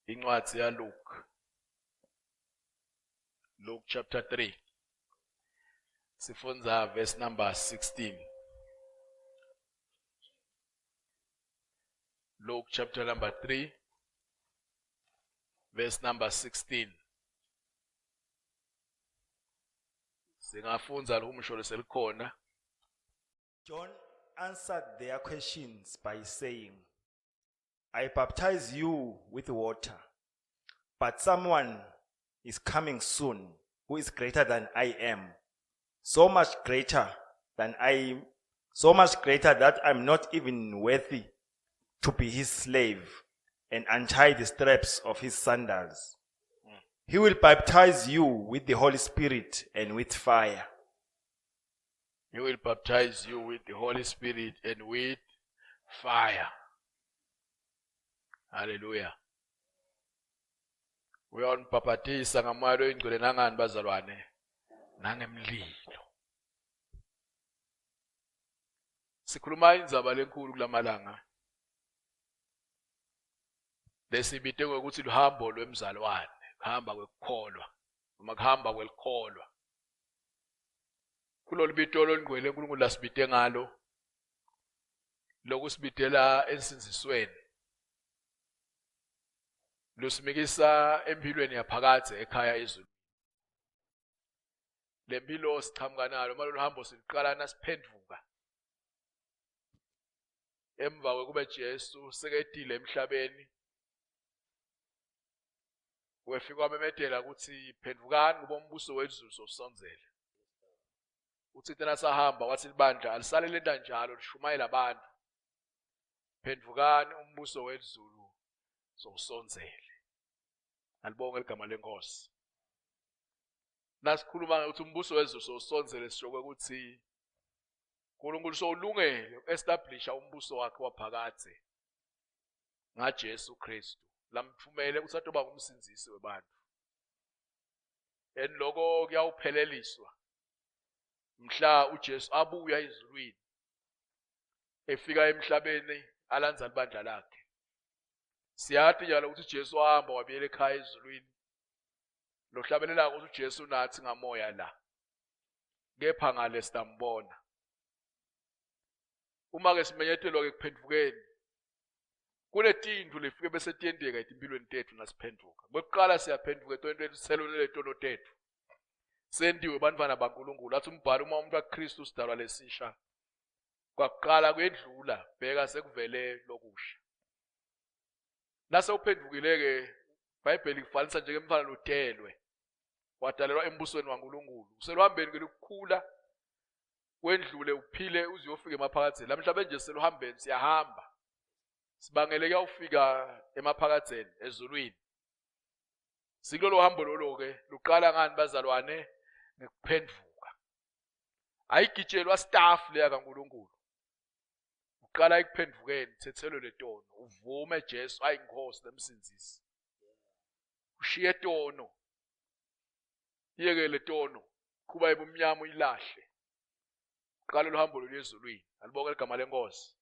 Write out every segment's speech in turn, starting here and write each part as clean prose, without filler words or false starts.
Incwadi ya Luke chapter 3 sifunda verse number 16. Luke chapter number 3 verse number 16. Singafunza umsho leselikhona. John answered their questions by saying, I baptize you with water, but someone is coming soon who is greater than I am, so much greater that I'm not even worthy to be his slave and untie the straps of his sandals. He will baptize you with the Holy Spirit and with fire. He will baptize you with the Holy Spirit and with fire. Hallelujah. Uyawubhaphatisa ngamoya oyingcwele nangani bazalwane? Nangemlilo. Sikhuluma indzaba lenkulu kulamalanga. Lesibite ngokuthi luhambo lwemzalwane, kuhamba kwekukholwa, noma kuhamba kwelikholwa. Kulolu bitolo olungcwele uNkulunkulu lasibite ngalo, lokusibitela ensinzisweni. Lusimikisa empilweni yaphakade ekhaya ezulu. Lempilo sichamuka nalo malolu hambo siqala nasiphenduka. Emva kwekuba Jesu seketile emhlabeni. Wefika wamemedela ukuthi phendukani ngoba umbuso wezulu usonzele. Uthi thina sahamba wathi libandla alisale lenta njalo lishumayela abantu. Phendukani umbuso wezulu usonzele. Alibonge igama lenkosi. Nasikhuluma ukuthi umbuso wezulu usonzele sishokwe ukuthi uNkulunkulu sowulungele establish umbuso wakhe waphakade ngaJesu Kristu. Lamthumele ukuthi atoba ngumsinzisi webantu. Enloko kuyawupheleliswa mhla uJesu abuya ezulwini efika emhlabeni alanza libandla lakhe. Siyathi njalo ukuthi Jesu wahamba wabuyela ekhaya ezulwini. Lo hlabelela ukuthi uJesu nathi ngamoya la. Kepha ngale sitambona. Uma ke simenyethelwa ke kuphendukeni. Kunetinto lefike bese tiyendeka empilweni tethu nasiphenduka. Bokuqala siyaphenduka entweni selulele tono tethu. Sendiwe bantwana baNkulunkulu athi umbhalo uma umuntu kaKristu sidalwa lesisha. Kwaqala kwedlula bheka sekuvele lokusha. Nase uphendukile ke iBhayibheli kufanisa njengemfana lotelwe. Wadalelwa embusweni waNkulunkulu. Useluhambeni ke lokukhula wendlule uphile uze uyofika emaphakatheni. Lamhlanje nje seluhambeni siyahamba. Sibangele kuyawufika emaphakatheni ezulwini. Sikulolo hambo lolo ke luqala ngani bazalwane ngekuphenduka. Ayigitshelwa staff leya kaNkulunkulu. Uqala ikuphendukeni thethelwe letono uvume Jesu ayinkosi nemsinzisi. Ushiye tono. Yeke letono kuba ebumnyama uyilahle. Uqala lo hambo lwezulwini. Alibonke igama lenkosi.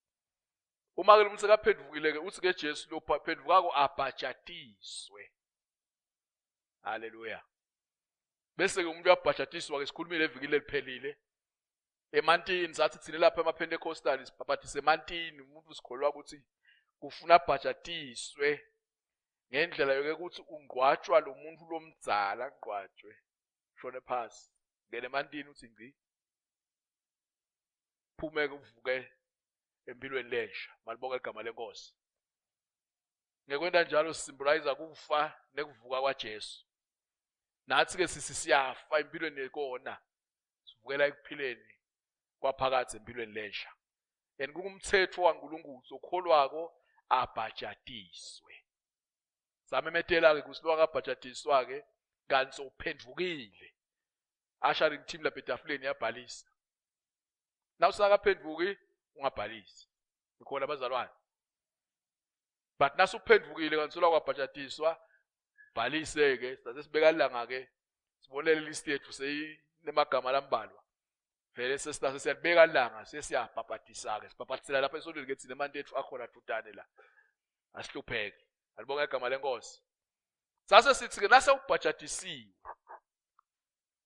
Uma ke umuntu sekaphendukile ke uthi ke Jesu lo phenduka ko abhajatiswe. Hallelujah. Bese ke umuntu uyabhajatiswa ke sikhulumile evikile liphelile. Emantini sathi thina lapha emaPentecostal sibhapathise emantini umuntu usikholwa ukuthi kufuna abhajatiswe ngendlela yoke ukuthi ungqwatshwa lo muntu lomdzala ngqwatshwe. Shone phansi. Ngene emantini uthi ngci. Phume ke uvuke empilweni lensha. Malibonke igama lenkosi. Ngekwenda njalo symbolize ukufa nekuvuka kwaJesu. Nathi ke siyafa empilweni ekona. Sivukela ekuphileni kwaphakade empilweni lensha. Kumthetho waNkulunkulu sokholwako abhajatiswe. Samemetela ke kusilwa kabhajatiswa ke kanti sophendukile. ushering team lapha etafuleni yabhalisa. Nawusakaphenduki ungabhalisi. Ikhona abazalwane. But nasuphendukile kansola kwabhajatiswa bhalise ke sasibeka ilanga ke sibonele list yethu seyinemagama lambalwa. Vele sesitase siyabeka ilanga sesiyabhabhatisa ke sibhabhatisela lapha esontweni ke thina manje ethu akhona thutane la. Asihlupheke. Alibonga igama lenkosi. Sase sithi ke nase ubhajatisiwe.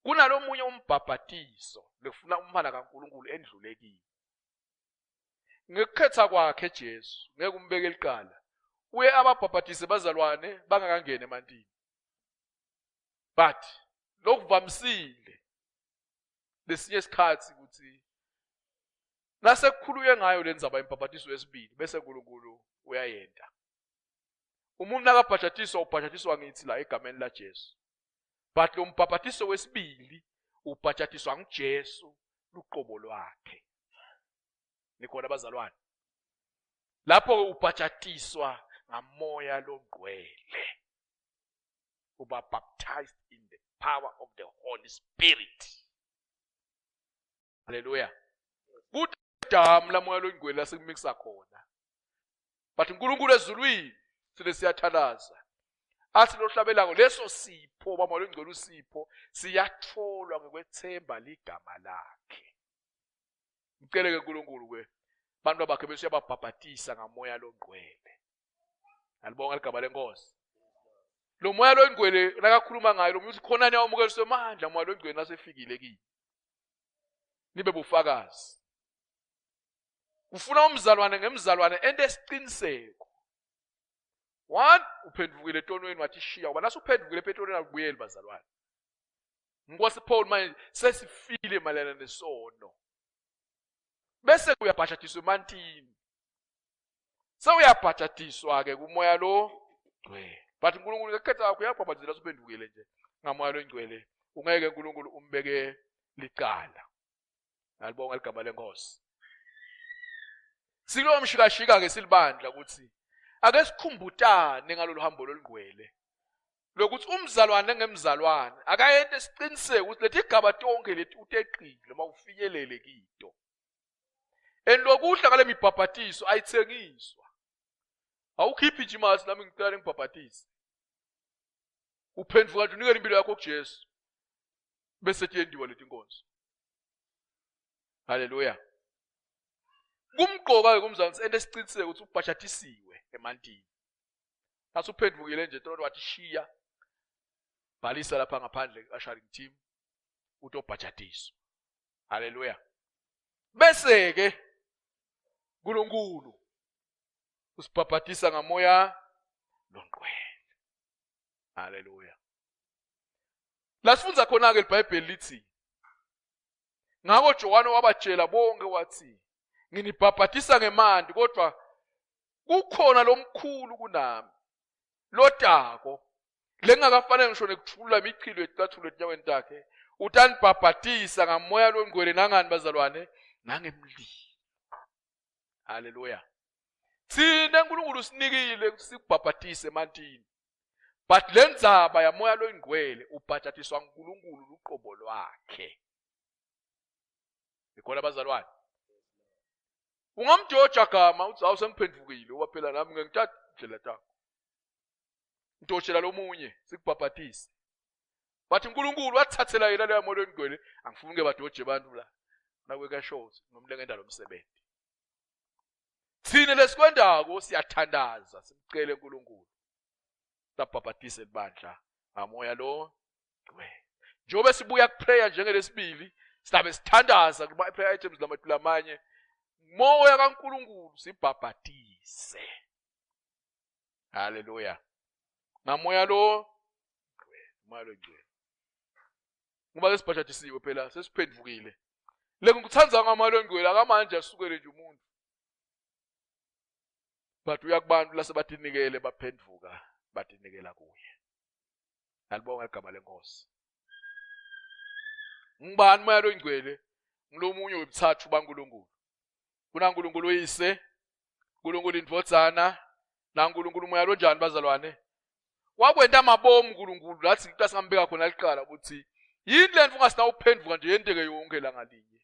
Kunalomunye umbhabhatiso lekufuna umhana kaNkulunkulu endlulekile. Ngekukhetha kwakhe Jesu ngeke umbeke elicala. Uye ababhabhatise bazalwane bangakangene emantini. But lokuvamisile lesinye isikhathi ukuthi nase kukhuluye ngayo lenzaba imbhabhatiso yesibili bese uNkulunkulu uyayenda. Umuntu nakabhajatiswa ubhajatiswa ngithi la egameni la Jesu. But lo mbhabhatiso wesibili ubhajatiswa nguJesu luqobo lwakhe. Nikhona abazalwane. Lapho ubhajatiswa ngamoya longcwele. Uba baptized in the power of the Holy Spirit. Hallelujah. Kudam la moya longcwele asekumikisa khona. But uNkulunkulu ezulwini sile siyathalaza. Athi lohlabelako leso sipho bamoya longcwele usipho siyatholwa ngokwethemba ligama lakhe. Ngicela ke uNkulunkulu ke bantu bakhe bese uyababhabhatisa ngamoya longcwele. Alibonga igama lenkosi. Lo moya longcwele nakakhuluma ngayo lo uthi khona niyawumukeliswe amandla moya longcwele nasefikile kini. Nibe bufakazi. Ufuna umzalwane ngemzalwane endesiqiniseko. One uphendukile etonweni wathi shiya ngoba nasuphendukile etonweni akubuyeli bazalwane. Ngoba Paul manje sesifile malana nesono. Bese uyabhajatiswa emantini. Sewuyabhajatiswa ke kumoya lo ngcwele. But uNkulunkulu ngekhetha yakho uyabhabhatisa usuphendukile nje ngamoya lo ngcwele. Ungeke uNkulunkulu umbeke licala. Alibonga igama lenkosi. Silo mshikashika ke silibandla ukuthi ake sikhumbutane ngalolu hambo lolungcwele. Lokuthi umzalwane ngemzalwane akayente isiqiniseko ukuthi lethi igaba tonke lethi uteqile mawufinyelele kito. Enlokuhla ngale mibhabhatiso ayithengiswa. Awukhiphi nje imali nami ngicela ngibhabhatise. Uphendvuka nje unikele impilo yakho kuJesu. Bese tiyendiwa leti inkonzo. Hallelujah. Kumgqoka ke kumzalwane ende siqiniseko ukuthi ubhajatisiwe emantini. Nasuphendvukile nje tonke wathi shiya. Bhalisa lapha ngaphandle ushering team utobhajatiswa. Hallelujah. Bese ke uNkulunkulu usibhabhatisa ngamoya longcwele. Hallelujah. Lasifunza khona ke iBhayibheli lithi ngako Johane wabatshela bonke wathi nginibhabhatisa ngemanti kodwa kukhona lomkhulu kunami lotako lengakafanele ngisho nekuthula imichilo ecathulo enyaweni takhe utanibhabhatisa ngamoya longcwele nangani bazalwane nangemlilo. Hallelujah. Thina uNkulunkulu sinikile sikubhabhatise emantini. But lenzaba yamoya longcwele ubhajatiswa uNkulunkulu luqobo lwakhe. Ikhona abazalwane. Ungamjoja gama uthi awusengiphendukile uba phela nami ngengithatha indlela takho. Ntotshela lomunye sikubhabhatise. But uNkulunkulu wathathela yena leyo moya longcwele angifuni ke badoje abantu la. Nakweka shows ngomlengenda lomsebenzi. Thina lesikwendako siyathandaza simcele uNkulunkulu. Sabhabhatise ibandla ngamoya lo ngcwele. Njobe sibuya kuprayer njengelesibili sizabe sithandaza kuma prayer items lamanye moya kaNkulunkulu sibhabhatise. Hallelujah. Ngamoya lo ngcwele, moya lo ngcwele. Ngoba lesibhajatisiwe phela sesiphendukile. Lekuthanza ngamoya lo ngcwele akamanje asukele nje umuntu. But uyakubantu lasebathinikele baphenduka bathinikela kuye. Alibonga igama lenkosi. Ngibani moya lo ngcwele? Ngilomunye webuthathu baNkulunkulu. KunaNkulunkulu oyise, uNkulunkulu indvodzana, naNkulunkulu moya lo njani bazalwane? Wakwenta amabomu uNkulunkulu lathi singambeka khona liqala ukuthi yini lento ungasina uphenduka nje yenteke yonke la ngalinye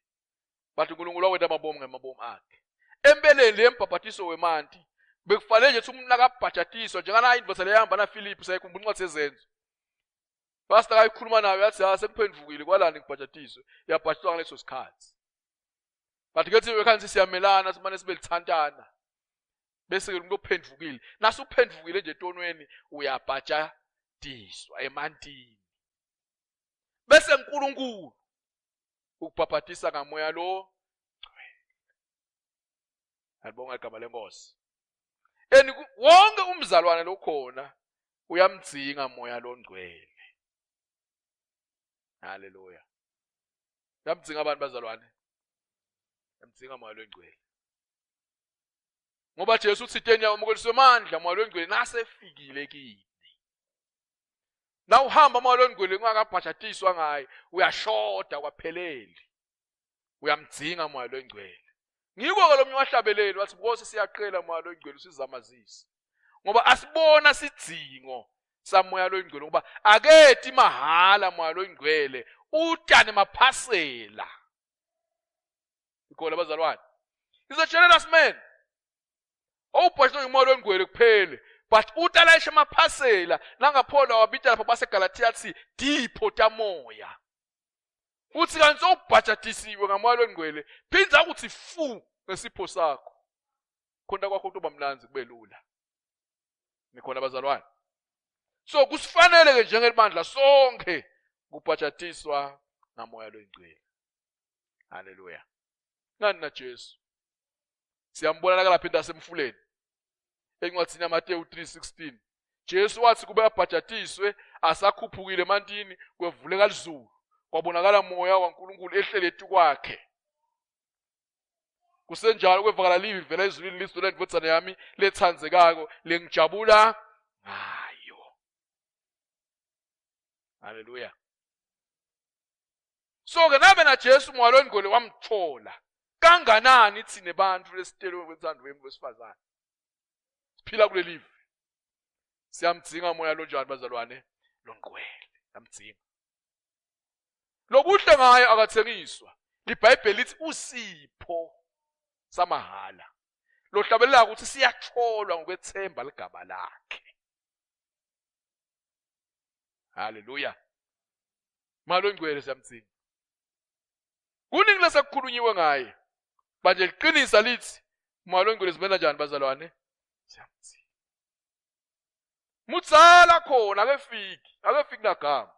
bathi uNkulunkulu wakwenza amabomu ngamabomu akhe empeleni le mbhabhatiso wemanti bekufanele nje umuntu nakabhajatiswa njengana indoda leyihamba na Philip sayikhumbula incwadi sezenzo pastor ayikhuluma nayo yathi sekuphendukile kwalani ngibhajatiswe yabhajatiswa ngaleso sikhathi bathi kethi wekhansi siyamelana simane sibe lithantana bese ke umuntu ophendukile nasu uphendukile nje etonweni uyabhajatiswa emantini bese uNkulunkulu ukubhabhatisa ngamoya lo alibonga igama lenkosi wonke umzalwane lo khona uyamdzinga moya lo ngcwele haleluya uyamdzinga abantu bazalwane uyamdzinga moya lo ngcwele ngoba Jesu uthi teni yamukeliswe amandla moya lo ngcwele nasefikile kini na uhamba moya lo ngcwele ungakabhajatiswa ngaye uyashoda kwapheleli uyamdzinga moya lo ngcwele ngiko ke lo mnye wahlabeleli wathi Nkosi siyaqela moya lo ngcwele usizamazisa ngoba asibona sidzingo samoya lo ngcwele ngoba akethi mahala moya lo ngcwele utane maphasela ikho labazalwane izotshelela simen awubhashwe umoya lo ngcwele kuphele but utalayisha maphasela nangaphola wabita lapha baseGalatia athi dipho tamoya uthi kanti sowubhajatisiwe ngamoya lo ngcwele phinza ukuthi fu ngesipho sakho khona kwakho kuba mnanzi kube lula nikhona bazalwane so kusifanele ke njengebandla sonke kubhajatiswa ngamoya lo ngcwele haleluya ngani na Jesu siyambona la lapha indasemfuleni encwadini yaMateyu 3:16 Jesu wathi kube abhajatiswe asakhuphukile emantini kwevuleka izulu kwabonakala moya kaNkulunkulu ehlelethi kwakhe kusenjalo kwevakala livi vela ezulwini lisizwe indvodzana yami lethandzekako lengijabula ngayo haleluya so ke nabe na Jesu moya lo ngcwele wamthola kanganani thine bantu lesitelo kwenzando wesifazane siphila kule live siyamdzinga moya lo njani bazalwane lo ngcwele yamdzinga lokuhle ngaye akathengiswa iBhayibheli lithi usipho samahala lohlabelela ukuthi siyatholwa ngokwethemba ligaba lakhe haleluya malo ngcwele siyamdzinga kuningi lesekukhulunyiwe ngaye manje liqinisa lithi malo ngcwele sibena njani bazalwane siyamdzinga mutsala khona akefiki nagama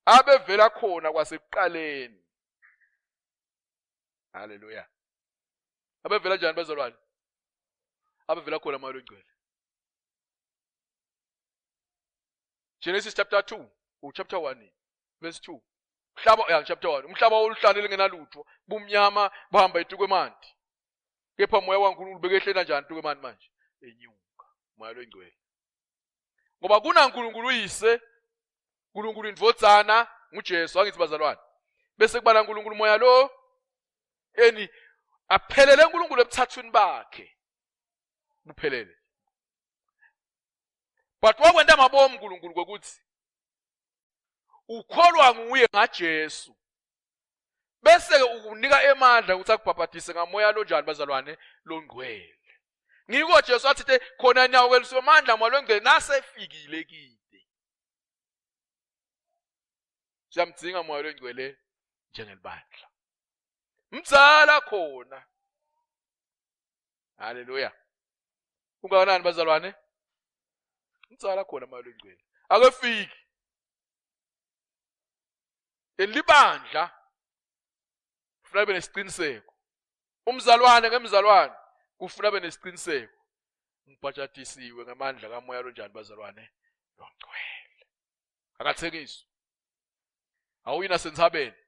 abevela khona kwasekuqaleni haleluya abevela njani bazalwane abevela khona moya longcwele Genesis chapter 2 chapter 1 verse 2 chapter 1 umhlaba oluhlanele ngenalutho bumnyama bahamba etukwemanti kepha moya waNkulunkulu bekehlena njani etukwemanti manje enyuka moya longcwele ngoba kunaNkulunkulu uyise uNkulunkulu indvodzana nguJesu angithi bazalwane bese kuba naNkulunkulu moya lo aphelele uNkulunkulu ebuthathweni bakhe buphelele but wakwenda amabomu uNkulunkulu kokuthi ukholwa nguye ngaJesu bese ke ukunika emandla ukuthi akubhabhatise ngamoya lo njani bazalwane lo ngcwele ngiko Jesu athi khona nyawo kweliswe amandla moya lo ngcwele nasefikile kini siyamdzinga moya lo ngcwele njengelibandla mdzala khona haleluya ungakanani bazalwane mdzala khona moya lo ngcwele akefiki elibandla kufuna benesiqiniseko umzalwane ngemzalwane kufuna benesiqiniseko ngibhajatisiwe ngamandla kamoya lo njani bazalwane lo ngcwele akathengiswa awuyina sensabeni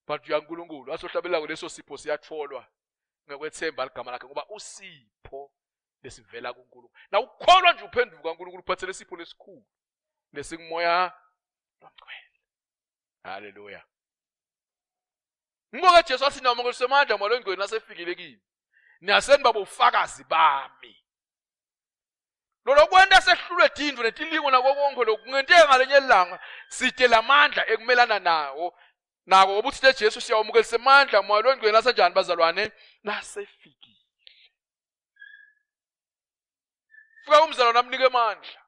but uyaNkulunkulu asohlabela kuleso sipho siyatholwa ngokwethemba ligama lakhe ngoba usipho lesivela kuNkulunkulu na ukholwa nje uphenduka kuNkulunkulu uphathele isipho lesikhulu lesikumoya lomgcwele haleluya ngoba Jesu athi noma kusemandla moya longcwele nasefikile kini niyaseni babufakazi bami lo lokwenda sehlulwe dindwe netilingo nakonke lokungenteka ngalenye ilanga sithe lamandla ekumelana nawo nako ukuthi Jesu siyawumukelisa amandla moya longcwele nasenjani bazalwane nasefikile. Fika umzalwane amnike amandla.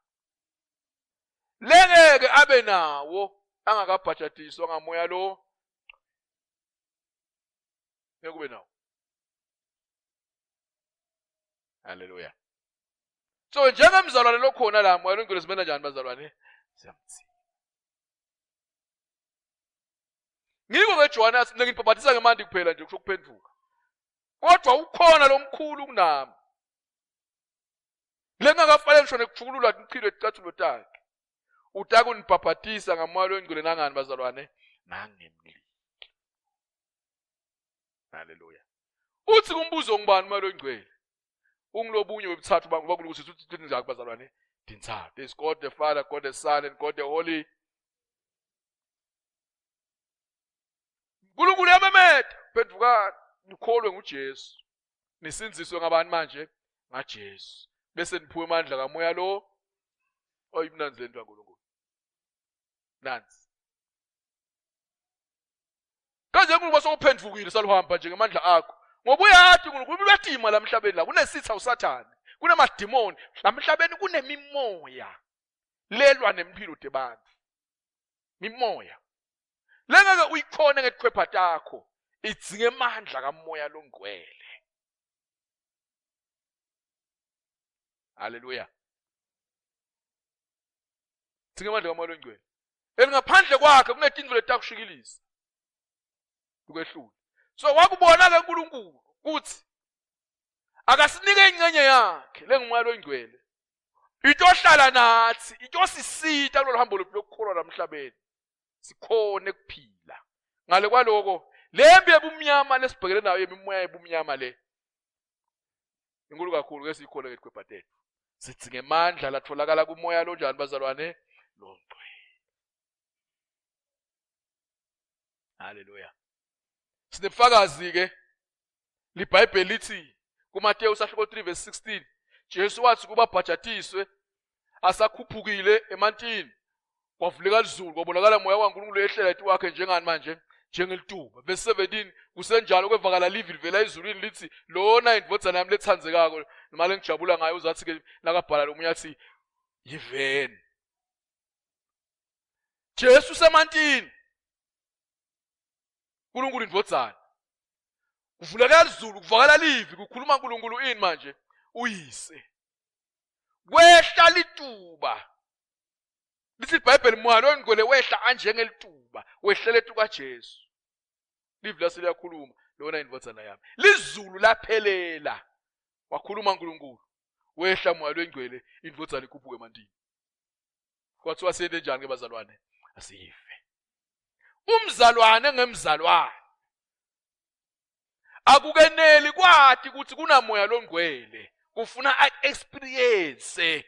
Lengeke abe nawo angakabhajatiswa ngamoya lo. Ngeke nawo. Hallelujah. So njengemzalwane lokhona la moya longcwele simena njani bazalwane? Siyamthiya. Ngiko ke John athi ngiphathisa ngemandi kuphela nje kusho kuphenduka. Kodwa ukhona lo mkhulu kunami. Lengakafanele ngisho nekujukulula impilo ecathulo takhe. Utaka unibhabhatisa ngamoya longcwele nangani bazalwane? Nangemlilo. Hallelujah. Uthi kumbuzo ngubani moya longcwele? Ungilobunye webuthathu bangu ukuthi uthi njani bazalwane? Dintsha. There's God the Father, God the Son and God the Holy. Nkulunkulu yamemeda, phendukani, nikholwe nguJesu. Nisinziswe ngabani manje? NgaJesu. Bese niphiwe amandla kamoya lo oyimnanzi lento kaNkulunkulu. Nansi. Kaze uNkulunkulu sokuphendukile saluhamba nje ngamandla akho. Ngoba uyathi uNkulunkulu uyatima la emhlabeni la kunesitha uSathane, kunamadimoni, la emhlabeni kunemimoya. Lelwa nempilo debantu. Mimoya. Lengeke uyikhona ngesikhwepha takho, idzinge amandla kamoya longcwele. Hallelujah. Idzinge amandla kamoya longcwele. Ngaphandle kwakhe kunetinto letakushikilisa. Ukwehlula. So wakubona ke uNkulunkulu ukuthi akasinike ingcenye yakhe lengumoya longcwele. Itohlala nathi, itosisita kulolu hambo lokukholwa namhlabeni. Sikhone kuphila. Ngale kwaloko lembi ebumnyama lesibhekele nayo imimoya ebumnyama le. Inkulu kakhulu ke sikhona ngesikhwepha tethu. Sitsinge amandla latholakala kumoya lo njani bazalwane longcwele. Hallelujah. Sinefakazi ke liBhayibheli lithi kuMateyu 3:16 Jesu wathi kuba bhajatiswe asakhuphukile emantini kwavuleka izulu kwabonakala moya kaNkulunkulu ehlela ethi wakhe njengani manje njengelituba. Verse 17 kusenjalo kwevakala livi livela ezulwini lithi lona indvodzana yami lethandzekako imali engijabula ngayo uzathi ke nakabhala lo munye athi yiveni. Jesu semantini uNkulunkulu indvodzana kuvuleka izulu kuvakala livi kukhuluma uNkulunkulu ini manje uyise wehla lituba. Lithi iBhayibheli moya longcwele wehla anjengelituba wehlele tuka Jesu. Livi lase liyakhuluma lona indvodzana yami. Lizulu laphelela wakhuluma uNkulunkulu wehla moya longcwele indvodzana ikhuphuke emantini. Kwathiwa siyende njani ke bazalwane? Asife. Umzalwane ngemzalwane akukeneli kwathi ukuthi kunamoya longcwele, kufuna experience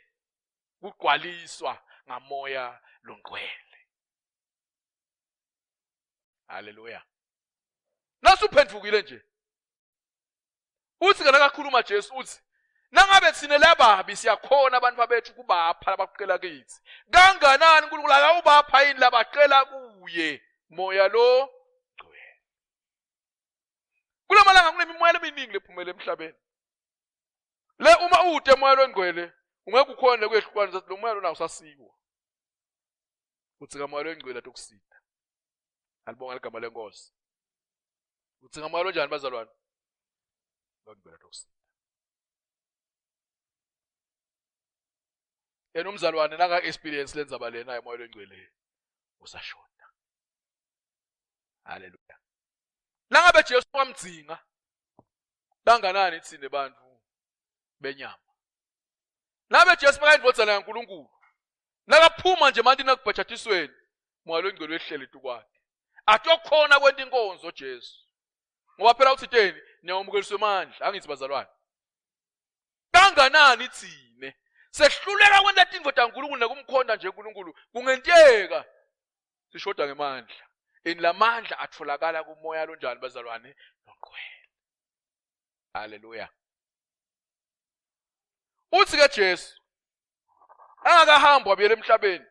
kugcwaliswa ngamoya longcwele. Hallelujah. Nasuphendukile nje uthi kana kakhuluma Jesu uthi nangabe thina lababi siyakhona abantu babethu kubapha labaqela kithi, kanganani uNkulunkulu akawubapha yini labaqela kuye moya lo ngcwele. Kulamalanga kunemimoya eminingi lephumela emhlabeni. Le uma ude moya longcwele ungeke ukhona ukwehlukana ukuthi lo moya lona usasiwa. Uthi kamoya longcwele tokusita. Alibonga igama lenkosi. Uthi kamoya lo njani bazalwane? Longcwele tokusita. Yena umzalwane nanga experience lenza balena emoya longcwele usashona. Hallelujah. Langabe Jesu wamdzinga kanganani thina bantu benyama. Langabe Jesu bakayindvodzana kaNkulunkulu nakaphuma nje manje nakubhajatisweni moya longcwele wehlele tukwakhe. Atokhona kwenta inkonzo Jesu. Ngoba phela uthitheni niyawumukeliswa amandla angithi bazalwane. Kanganani thine sehluleka kwenta tinto taNkulunkulu nekumkhonda nje uNkulunkulu kungenteka sishoda ngemandla. Lamandla atholakala kumoya lonjani bazalwane longcwele. Hallelujah. Uthi ke Jesu angakahamba wabuyela emhlabeni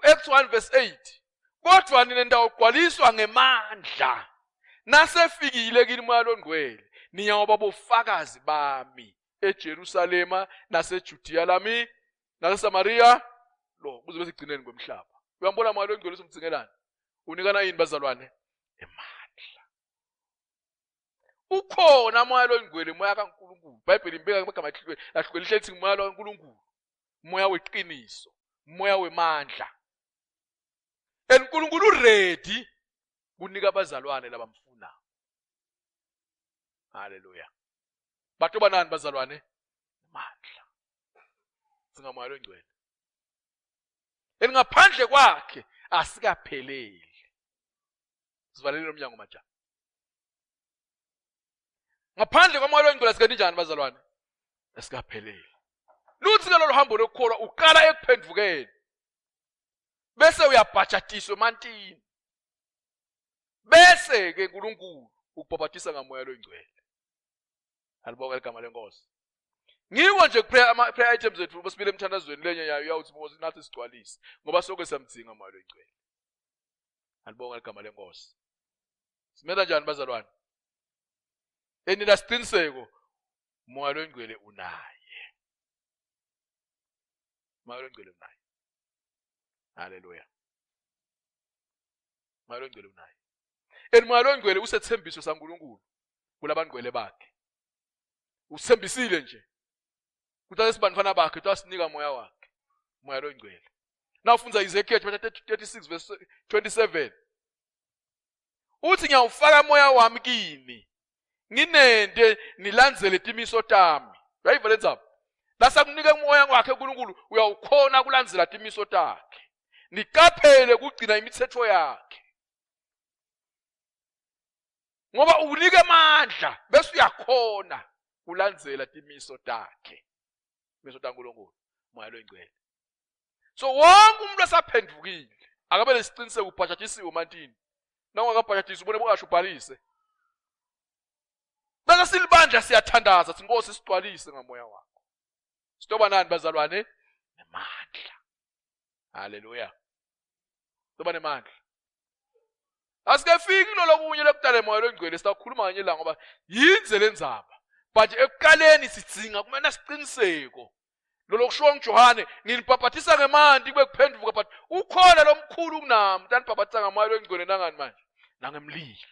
Acts 1 verse 8. Kodwa nina ndawugcwaliswa ngemandla. Nasefikile kini umoya ongcwele. Niyaoba bofakazi bami eJerusalema naseJudiya lami naseSamaria lo kuze bese igcineni kwemhlaba. Uyambona umoya ongcwele usumdzingelana. Unikana yini bazalwane? Emandla. Ukhona umoya ongcwele, umoya kaNkulunkulu. iBhayibheli imbeka amagama ahlukene lithi umoya kaNkulunkulu. Umoya weqiniso, umoya wemandla. uNkulunkulu ready kunika abazalwane labamfuna. Haleluya. Batho banani bazalwane? Amandla. Singamoya ongcwele. Ngaphandle kwakhe asikapheleli. Sivalele umnyango maja. Ngaphandle komoya ongcwele asikeni njani bazalwane? Asikapheleli. Luthi ke lolu hambo lokukholwa uqala ekuphendukeni. Bese uyabhajatiswa emantini. Bese ke uNkulunkulu ukubhabhatisa ngamoya ongcwele. Alibonga igama lenkosi. Ngiko nje prayer items zethu bosibile emthandazweni lenye yayo uyawuthi bozi nathi sigcwalise ngoba sonke siyamdzinga umoya ongcwele. Alibonga igama lenkosi. Simela njani bazalwane? Enina siqiniseko umoya ongcwele unaye. Umoya ongcwele unaye. Haleluya. Umoya ongcwele unaye. Umoya ongcwele usethembiso saNkulunkulu kulabangcwele bakhe. Usembisile nje. Kuthatha sibantwana bakhe twasinika moya wakhe. Moya ongcwele. Na ufunza Ezekiel chapter 36 verse 27. Uthi ngiyawufaka moya wami kini. Nginende nilandzele timiso tami. Uyayiva lenzaba? Lasa kunika moya wakhe uNkulunkulu uyawukhona kulandzela timiso takhe. Nikaphele kugcina imithetho yakhe. Ngoba unike amandla bese uyakhona kulandzela timiso takhe. Timiso taNkulunkulu, moya ongcwele. So wonke umuntu asaphendukile akabe lesiqiniseko ubhajatisiwe mantini. Nawungakabhajatisi ubone bongasho ubhalise. Bese silibandla siyathandaza sithi Nkosi sigcwalise ngamoya wakho. Sitoba nani bazalwane? Nemandla. Haleluya. Sitoba nemandla. Asikefiki lokunye lekudala moya ongcwele sitakhuluma kanye la ngoba yinze lenzaba. But ekuqaleni sidzinga kumele siqiniseko. Lokusho ngoJohane nginibhabhathisa ngemanti kube kuphenduka but ukhona lomkhulu kunami utanibhabhathisa ngamoya ongcwele nangani manje? Nangemlilo.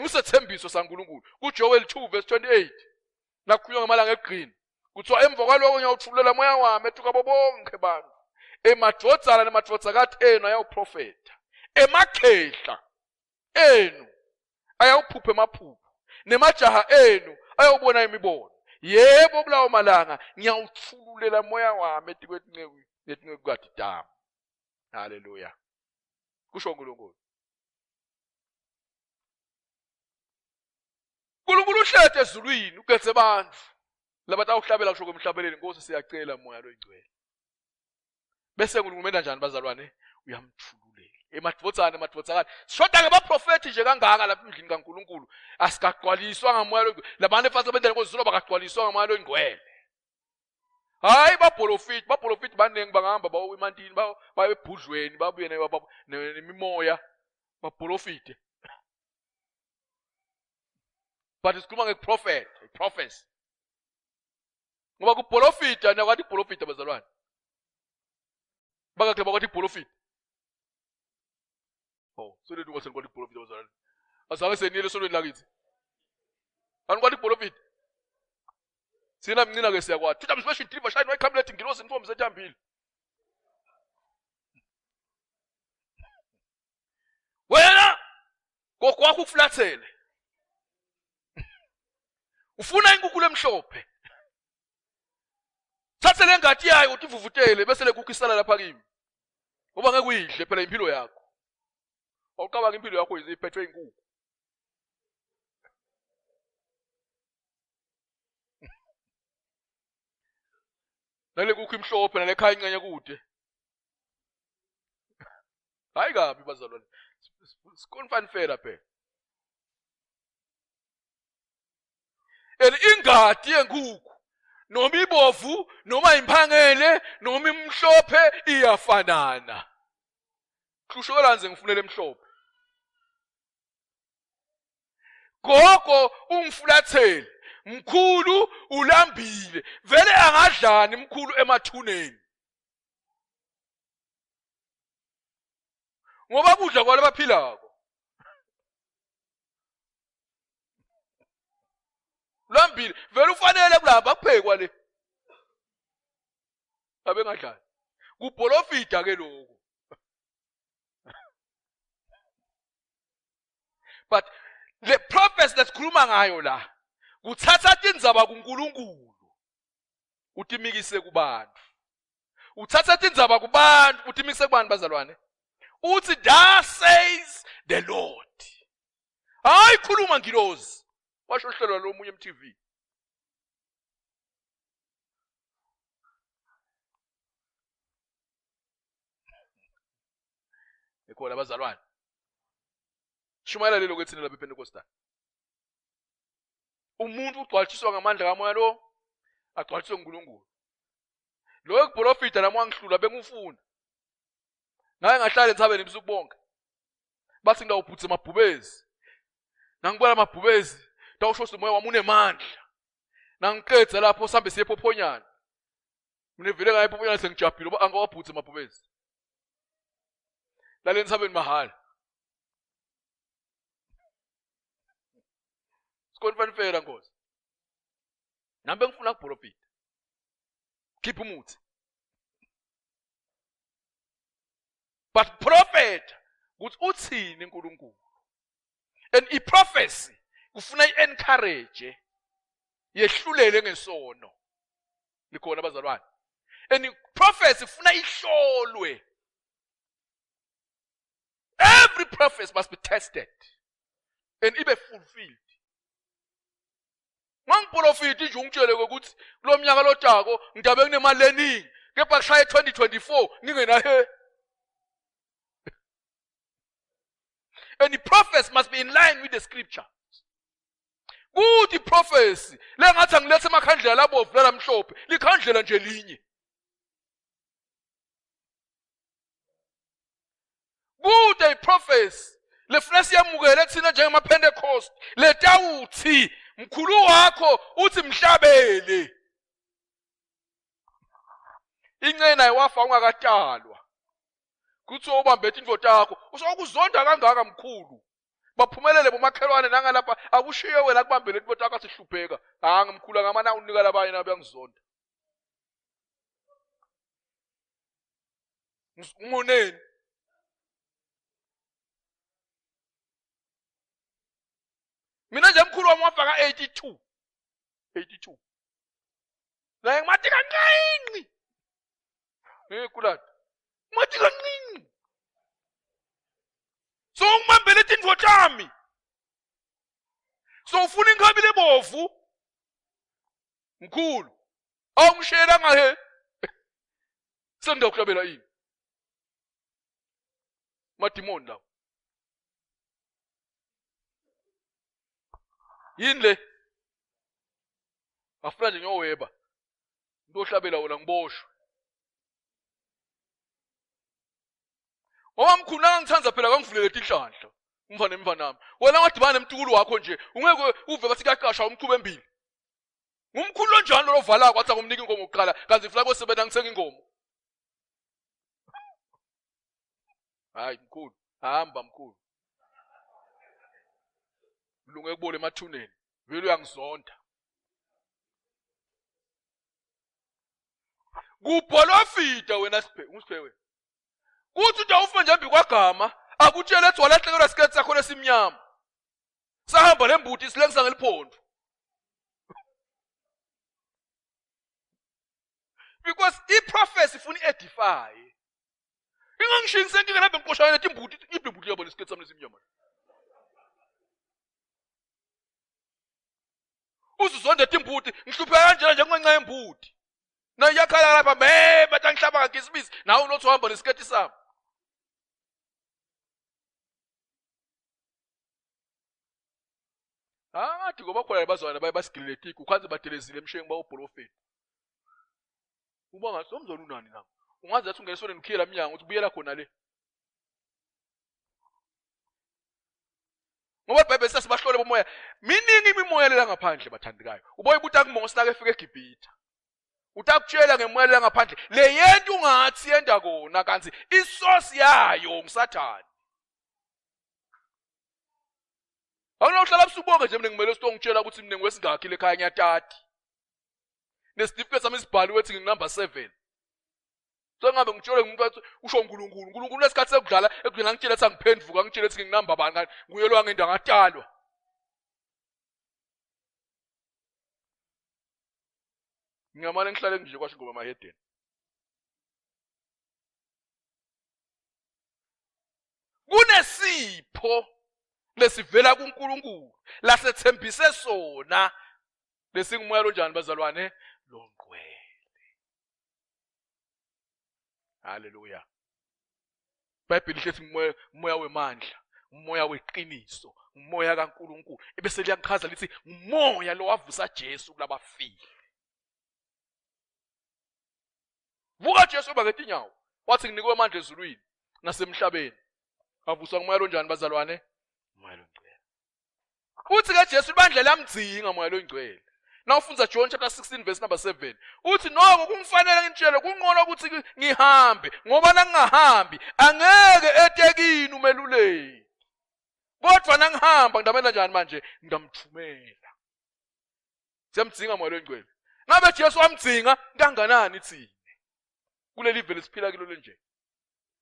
Usethembiso saNkulunkulu. kuJoel 2 verse 28. Nakukhulunywa ngamalanga egreen. Kuthiwa emva kwaloko ngiyawuthulela moya wami etuka bonke abantu. Emadvodzana nemadvodzakazi enu ayawuprofeta. Emakhehla enu ayawuphupha emaphupho. Nemajaha enu ayawubona imibono. Yebo kulawo malanga ngiyawuthululela moya wami etikwetinceku katidama. Haleluya. Kusho uNkulunkulu. uNkulunkulu uhlethe ezulwini ugethe abantu. Labathi awuhlabela kusho komhlabeleni Nkosi siyacela moya ongcwele. Bese uNkulunkulu menda njani bazalwane? Uyamthululela. Emadvodzana. Shoda ngebaprofeti nje kangaka lapha endlini kaNkulunkulu. Asikagcwaliswa ngamoya ongcwele. Labantu efanele bendele Nkosi zoba bagcwaliswa ngamoya ongcwele. Hayi baprofeti banengi bangahamba bawo emantini baye ebhudlweni babuye nemimoya baprofite. But isikhuluma ngeprofesi. Ngoba kuprofita nakwathi profita bazalwane. Bakakhe bakwathi profita. Oh, so lethu ngose ngikwathi profita bazalwane. Azange senile solweni lakithi. Anikwathi profita. Sina mncina ke siyakwathi. Thuta msibeshe intriba shine wayicabinet ngilosi intombi sethambile. Wena kokwakho ukuflathele. Ufuna inkukhu emhlophe. Thathe lengadi yayo uthi ivuvutele bese lekukhu isala lapha kimi. Ngoba ngeke uyidle phela impilo yakho. Awuqabanga impilo yakho iziphethwe inkukhu. Nale kukhu imhlophe nale khaya incenye kude. Hayi kabi bazalwane. Sikonfani fela phela. Ingadi yenkukhu noma ibovu noma imphangele noma imhlophe iyafanana. Kusho kalanze ngifunele emhlophe. Gogo ungifulathele, mkhulu ulambile, vele angadlani mkhulu emathuneni. Ngoba kudla kwale baphilako. Ulambile, vele ufanele kulapha kuphekwa le. Abe ngadlani. Kubholofida ke lokho. But the prophets lesikhuluma ngayo la kuthatha tindzaba kuNkulunkulu utimikise kubantu. Uthatha tindzaba kubantu utimikise kubantu bazalwane. Uthi thus says the Lord. Hayi khuluma ngilozi. Washo uhlelo lomunye mTV. Ekhona bazalwane. Shumayela lelo kwethina lapha ePentecostal. Umuntu ugcwaliswa ngamandla kaMoya lo, agcwaliswe nguNkulunkulu. Lo ekubholofida nami wangihlula bengufuna. Ngaye ngahlala enthabeni ebusuku bonke. Bathi ngawuphuthe amabhubezi. Nangibona amabhubezi, dawusho umoya wami unemandla. Nangiqedza lapho sambe siye ePhophonyana. Mina vele ngaye ePhophonyana sengijabhile ngoba angawaphuthe amabhubezi. Lale enthabeni mahala. Sikonfanifera Nkosi. Nambe ngifuna ukubholofida. Khipha umuthi. But prophet ukuthi uthini uNkulunkulu? And prophecy kufuna i-encourage, yehlulele ngesono. Likhona abazalwane. And prophecy kufuna ihlolwe. Every prophecy must be tested and ibe fulfilled. Mangipolofiti nje ungitshele ukuthi kulo mnyaka lotako ngidabe kunemali eningi, kepha kushaye 2024 ngingena And the prophets must be in line with the scripture. Kuthi prophecy lengathi angilethe emakhandlela labovu lalamhlophe, likhandlela nje linye. Kuthi prophecy lefuna siyamukele thina njengamaPentecost, letawuthi mkhulu wakho uthi mhlabele. Incena iwafa ungakatalwa. Kuthi ubambe indvodza yakho, usokuzonda kangaka mkhulu. Baphumelele bomakhelwane nangalapha akushiye wena kubambele indvodza yakho asihlupheka. Ngimkhulu ngamana unika labanye nabo yangizonda. Umoneni. Mina nje mkhulu wami wafaka 82. La ngimathi kancane. Kulati. Mathi kancane. So ngimambele indvodza yami. So ufuna inkabi lebovu. Mkhulu. Awungishela ngahe. Sengiyokuhlabela yini? Madimoni lawo. Yini le? Afuna nje ngiyoweba. Ngiyohlabela wona ngiboshwe. Ngoba mkhulu ngangithanza phela kangivulele inhlanhla. Umfana nami. Wena ngadibana nemtukulu wakho nje, ungeke uve bathi kaqasha umkhuba embili. Ngumkhulu onjani lo vala kwathi ngomnika inkomo ukuqala, kanti ufuna kosebenza ngithenga inkomo. Hayi mkhulu, hamba mkhulu. Ulunge kubole emathuneni, vele uyangizonda. Kubholofida wena usiphewe. Kuthi utawufa nje mbi kwagama, akutshela ethi walahlekelwa isiketi sakho lesimnyama. Sahamba lembuti silengisa ngeliphondo. Because i-prophecy ifuna i-edify. Ingangishingise ngike lapha ngiqoshana netimbuti, ibhimbuti yabo lesiketi sami lesimnyama. Uzuzonda timbuti, ngihlupheka kanjena nje kungenxa yembuti. Na yakhala lapha bathi angihlaba ngakisibisi, nawe unothi uhamba nesiketi sami. Ngathi ngoba khona bazwana baye basigilele tiku, kwanze batelezile emshengeni bawuprofeti. Uba ngathi umzolo unani na? Ungazi athi ungena esoneni ukhiyela minyango uthi ubuyela khona le. Ngoba iBhayibheli sasibahlole bomoya. Miningi imimoya lela ngaphandle bathandekayo. Uboye ubuthi akuMose nake efika eGibhithe. Utakutshela ngemoya lela ngaphandle. Le yento ungathi yenda kona kanti isource yayo nguSathane. Awuna uhlala busubonke nje mina ngimele sitongitshela ukuthi mina ngwesingakhi le khaya nyatati. Nesitifiketi sami sibhaliwe ethi nginumber 7. So ngabe ngitshele umuntu wathi usho uNkulunkulu lesikhathi sekudlala ekugcina ngitshela ethi angiphenduka ngitshela ethi nginumber bani kanti nguyelwa ngenda ngatalwa. Ngingamane ngihlale nje kwasho ngoma mahedeni. Kunesipho lesivela kuNkulunkulu lasethembise sona lesingimoya lonjani bazalwane longqwele. Haleluya. iBhayibheli lithi umoya wemandla, umoya weqiniso, umoya kaNkulunkulu. Ebese liyachaza lithi umoya lo wavusa Jesu kulabafile. Vuka Jesu bakethi inyawo. Wathi nginikwe amandla ezulwini nasemhlabeni. Avuswa umoya lonjani bazalwane? Umoya longcwele. Uthi ke Jesu ibandla lamdzinga umoya longcwele. Nawufunza John chapter 16 verse number 7. Uthi noko kungifanele ngitshele kungcono ukuthi ngihambe ngoba nangingahambi angeke etekini umeluleki. Kodwa nangihamba ngidamela njani manje ngamthumela. Siyamdzinga umoya longcwele. Ngabe Jesu wamdzinga kanganani thina? Kuleli vele siphila kilo nje.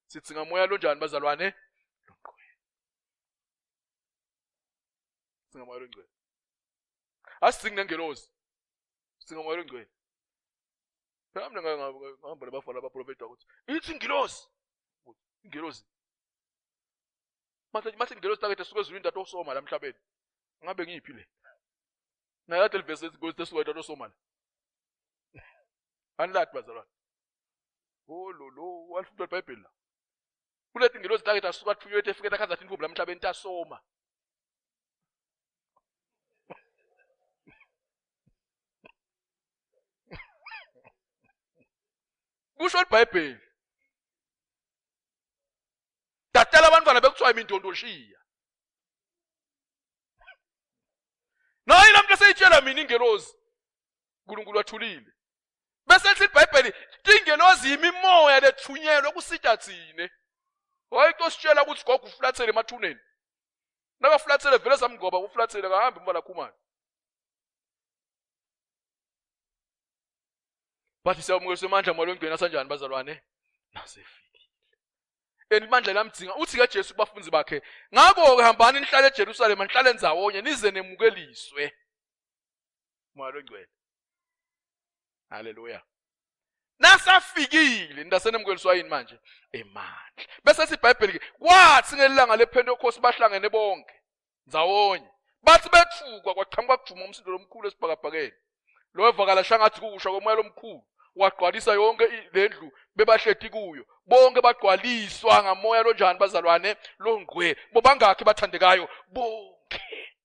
Sitsinga umoya lonjani bazalwane? Longcwele. Sitsinga umoya longcwele. Asidzingi nengelosi. Sitsinga umoya longcwele. Phela mina ngihamba labafana abaprofeta ukuthi ithi ingelosi. Ingelosi. Mase ingelosi takethe suke ezulwini tato soma la emhlabeni. Ngabe ngiphi le? Nayathi elivese ingelosi esuke tato soma la. Anlathi bazalwane. Oh lo walifunda iBhayibheli la. Kulethi ingelosi takethe asuka athunywe ethi efike takhaza intombi la emhlabeni tasoma. Kusho iBhayibheli. Datala abantwana bekuthiwa imindondoshiya. Nayi namhla seyitshela mina ingelosi. uNkulunkulu wathulile. Bese lithi iBhayibheli ingelosi imimoya lethunyelwe kusitha thine. Wayito sitshela ukuthi gogo ufulathele emathuneni. Nakafulathele vele samgoba ufulathele kahambe umbala khumana. Bathi siyamukela amandla moya longcwele sanjani bazalwane? Nasefikile. Imandla lamdzinga uthi ke Jesu kubafunzi bakhe, ngakho ke hambani nihlale eJerusalema nihlale ndzawonye nize nemukeliswe. Moya longcwele. Haleluya. Nasafikile ndasenemukeliswa yini manje? Emandla. Bese sithi iBhayibheli kwathi ngelanga lePentecost bahlangene bonke ndzawonye. Bathi bethukwa kwaqhamuka kujuma umsindo lomkhulu esibhakabhakeni. Lo evakala shangathi kusha komoya lomkhulu wagqwalisa yonke lendlu bebahleti kuyo. Bonke bagqwaliswa ngamoya lonjani bazalwane longcwele. Bobangakhe bathandekayo bonke.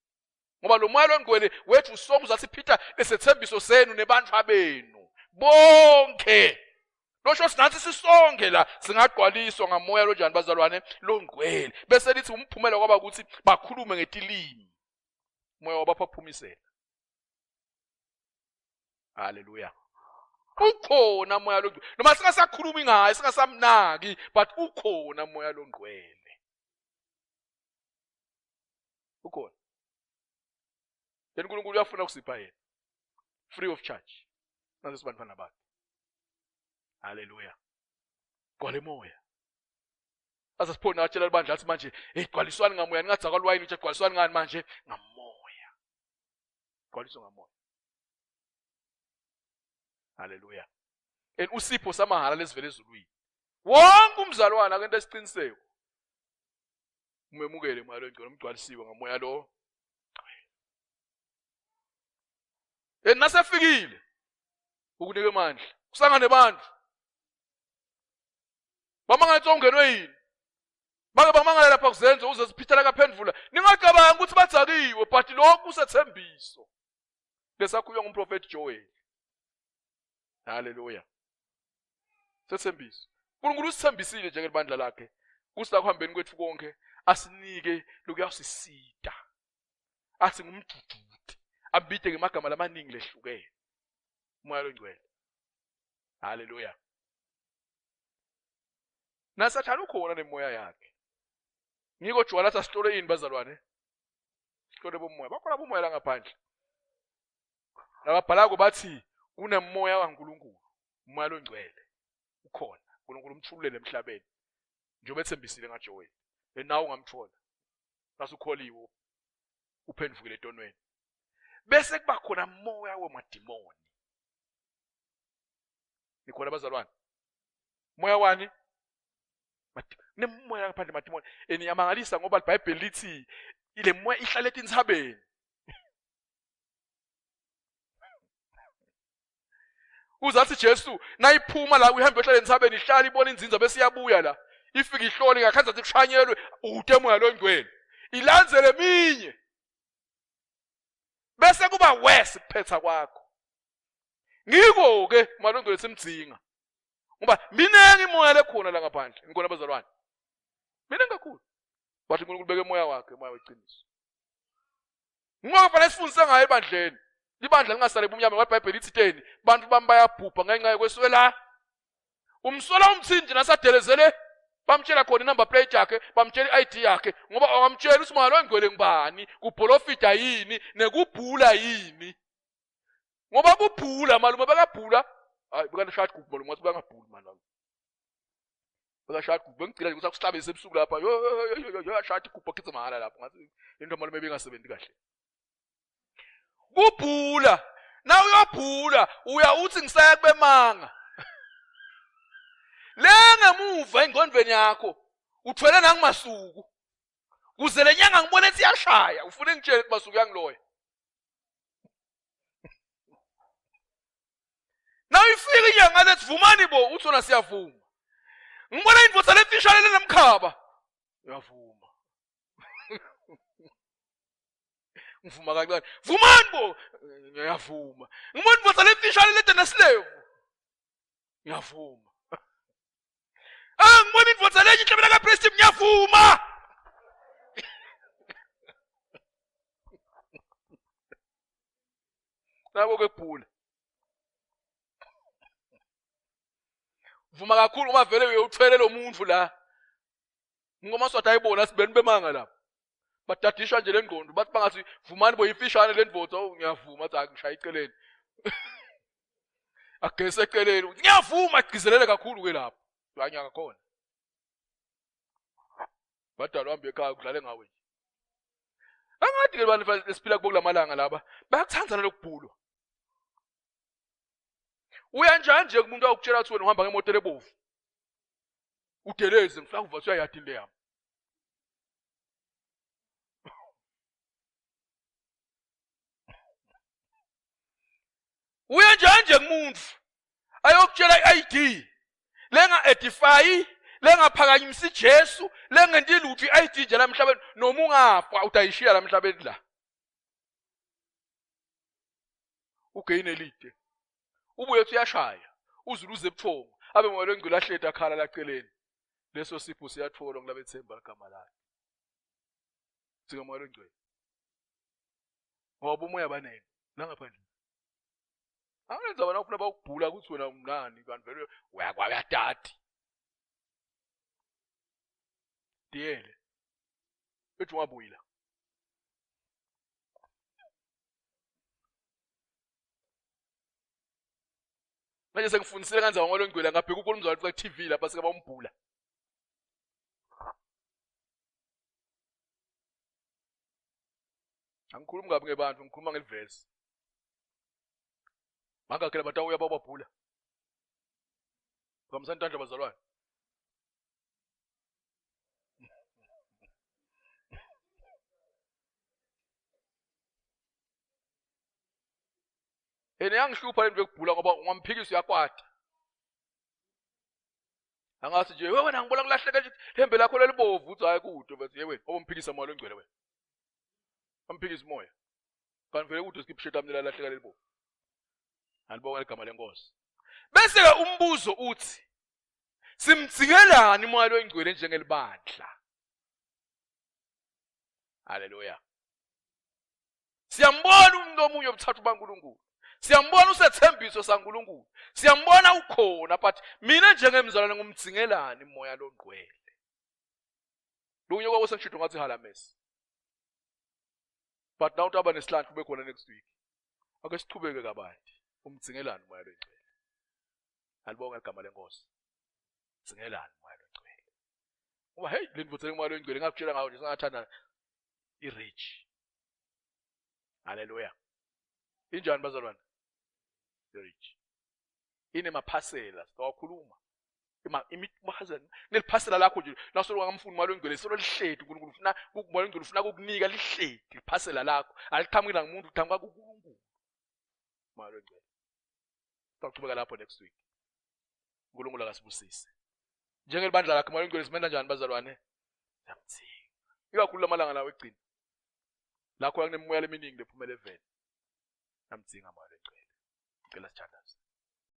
Ngoba lo moya longcwele wethu sonke uzathipita lesethembiso senu nebantwa benu. Bonke. Losho sinathi sisonke la singagqwaliswa ngamoya lonjani bazalwane longcwele. Bese lithi umphumela kwaba ukuthi bakhulume ngetilimi. Moya wabaphumisela. Haleluya. Ukhona moya longcwele. Noma singasakhulumi ngaye, singasamnaki, but ukhona moya longcwele. Ukhona. Yena uNkulunkulu uyafuna ukusipha yena. Free of charge. Nazo sibantwana bakhe. Haleluya. Gwale moya. Asa siphona atshela ibandla athi manje, gqwaliswani ngamoya, ningathi akwalwayini uthi gqwaliswani ngani manje? Ngamoya. Gqwaliswa ngamoya. Haleluya. Usipho samahala lesivele ezulwini. Wonke umzalwana akento esiqiniseko. Umemukele moya longcwele umgcwalisiwe ngamoya lo. Nasefikile. Ukunike amandla. Kusangane abantu. Bamangala ungenwe yini? Bake bamangala lapha kuzenze uze siphithela kaphendvula. Ningacabanga ukuthi batsakiwe but lokhu usethembiso. Lesakhulunywa ngumprofeti Joel. Haleluya. sethembiso. uNkulunkulu usithembisile njengebandla lakhe. Kusila kuhambeni kwethu konke asinike lokuyasisita. Athi ngumdududu. Abide ngemagama lamaningi lehlukene. Umoya oNgcwele. Haleluya. Nasathana ukhona nemoya yakhe. Ngiko jwala sasitole ini bazalwane? Sitole bomoya. Bakhona bomoya la ngaphandle. Lababhalako bathi unemoya kaNkulunkulu. Umoya oNgcwele ukhona. uNkulunkulu umthulele emhlabeni. Njengoba ethembisile ngaJoel. Nawe ungamthola. Nasukholiwe uphendvukile etonweni. Bese kuba khona moya wemadimoni. Nikhona bazalwane? Moya wani? Nemoya ngaphandle madimoni. Eniyamangalisa ngoba iBhayibheli lithi ile moya ihlala etinsabeni. Uzathi Jesu nayiphuma la uhambe ehlala ensabeni ihlala ibona inzinza bese iyabuya la. Ifika ihlole ngakhanza ukuthi kushanyelwe utemoya loNgcwele. Ilandzele eminye. Bese kuba worse kuphetha kwakho. Ngiko ke umoya oNgcwele simdzinga. Ngoba minengi imoya lekhona la ngaphandle. Ngikona bazalwane. Minengi kakhulu. Bathi uNkulunkulu ubeke umoya wakhe, umoya weqiniso. Ngoba fanele sifundise ngayo ebandleni. Libandla lingasale bumnyama ngoba iBhayibheli lithi theni? Bantu bami bayabhubha ngenxa yokweswela. Umsola umthinji nasadelezele bamtshela khona inumber plate yakhe, bamtshela iID yakhe ngoba awamtshela ukuthi umoya oNgcwele ngibani, kuprofita yini, nekubhula yini. Ngoba kubhula malume bakabhula, hayi beka shot group malume wathi bangabhuli manje. Beka shot group bengicela ukuthi akuhlabise ebusuku lapha. Yo shot group akitse mahala lapha ngathi into malume bengasebenzi kahle. Kubhula. Na uyabhula, uya uthi ngisaya kubemanga. Lengemuva engqondweni yakho uthwele nangimasuku. Kuze lenyanga ngibone ethi iyashaya, ufuna ngitshele ukuthi masuku yangiloya. Na ifika inyanga lethi vumani bo, uthona siyavuma. Ngibona indvodza lefishane lenemkhaba. Uyavuma. Ngivuma kancane. Vumani bo, ngiyavuma. Ngibona indvodza lefishane lede nesilevu. Ngiyavuma. Ngibona indvodza lenye inhlabela kaPresti ngiyavuma. Nabo kebhula. Vuma kakhulu uma vele uyothwele lo muntu la. Ngoma swatha ayibona sibeni bemanga lapha. Badadisha nje lengqondo bathi bangathi vumani bo yifishane lendvodza ngiyavuma athi angishaya iceleni. Agese eceleni ngiyavuma igcizelele kakhulu ke lapha. Lanyaka khona. Badala uhambe ekhaya kudlale ngawe nje. Angathi ke abantu esiphila kubo kulamalanga laba bayakuthanda lokubhulwa. Uya nje kumuntu awukutshela ukuthi wena uhamba ngemoto lebovu. Udeleze ngifuna ukuva uyayadi le yami. Uya nje kumuntu ayokutshela iID lenga edify lengaphakanyimisa iJesu lengenti lutho iID nje la emhlabeni noma ungafa utayishiya la emhlabeni la. Ugain elide. Ubuye uthi uyashaya, uzuluze ebuthongo, abe moya oNgcwele ahleda akhala laceleni. Leso sipho siyatholwa ngilaba ethemba ligama lakhe. Sika moya oNgcwele. Ngoba umoya banene la ngaphandle. Angenza bona ufuna bawukubhula ukuthi wena umnani kanti vele uyakwadati. Diyele. Ethi wabuyila. Manje sengifundisile kanjani ngoba oNgcwele ngabheka uNkulunkulu mzalwane ku TV lapha sike bawumbhula. Angikhulumi ngabe ngebantu, ngikhuluma ngelivesi. Mangakhe la batawu yabababhula. Ngamsantandla bazalwane. Yangihlupha lento yokubhula ngoba ungamphikisa uyakwata. Angathi nje wena ngibona kulahleka nje ihembe lakho lelibovu uthi hayi kude bathi yewena obumphikisa moya oNgcwele wena. Amphikisa moya. Kanti vele kude skip shit amnela lahleka lelibovu. Alibonga igama lenkosi. Bese ke umbuzo uthi Simdzingelani umoya oyingcwele njengelibandla? Haleluya. Siyambona umuntu omunye obuthathu baNkulunkulu. Siyambona usethembiso saNkulunkulu. Siyambona ukhona but mina njengemzalwane ngumdzingelani umoya longcwele. Lunye kwakusengishilo ngathi halamesi. But now utaba nesihlanhla kube khona next week. Ake sichubeke kabanti. Umdzingelani umoya longcwele. Alibonga igama lenkosi. Dzingelani umoya longcwele. Ngoba hey le ndvodza umoya longcwele ngakutshela ngawo nje sangathanda i-rich. Haleluya. Injani bazalwane? I-rich. Inemaphasela siwakhuluma. Imahazana neliphasela lakho nje nasolo ngamfuni umoya longcwele solo lihleti uNkulunkulu ufuna umoya longcwele ufuna ukukunika lihleti liphasela lakho alithamukela ngumuntu uthamuka kuNkulunkulu. Umoya longcwele. Saqhubeka lapho next week. uNkulunkulu akasibusise. Njengelibandla lakhe umoya longcwele simenda njani bazalwane? Siyamdzinga. Ikakhulu lamalanga lawo egcina. Lakho kunemoya leminingi lephumela evela. Namdzinga umoya longcwele. Ngicela sithandaze.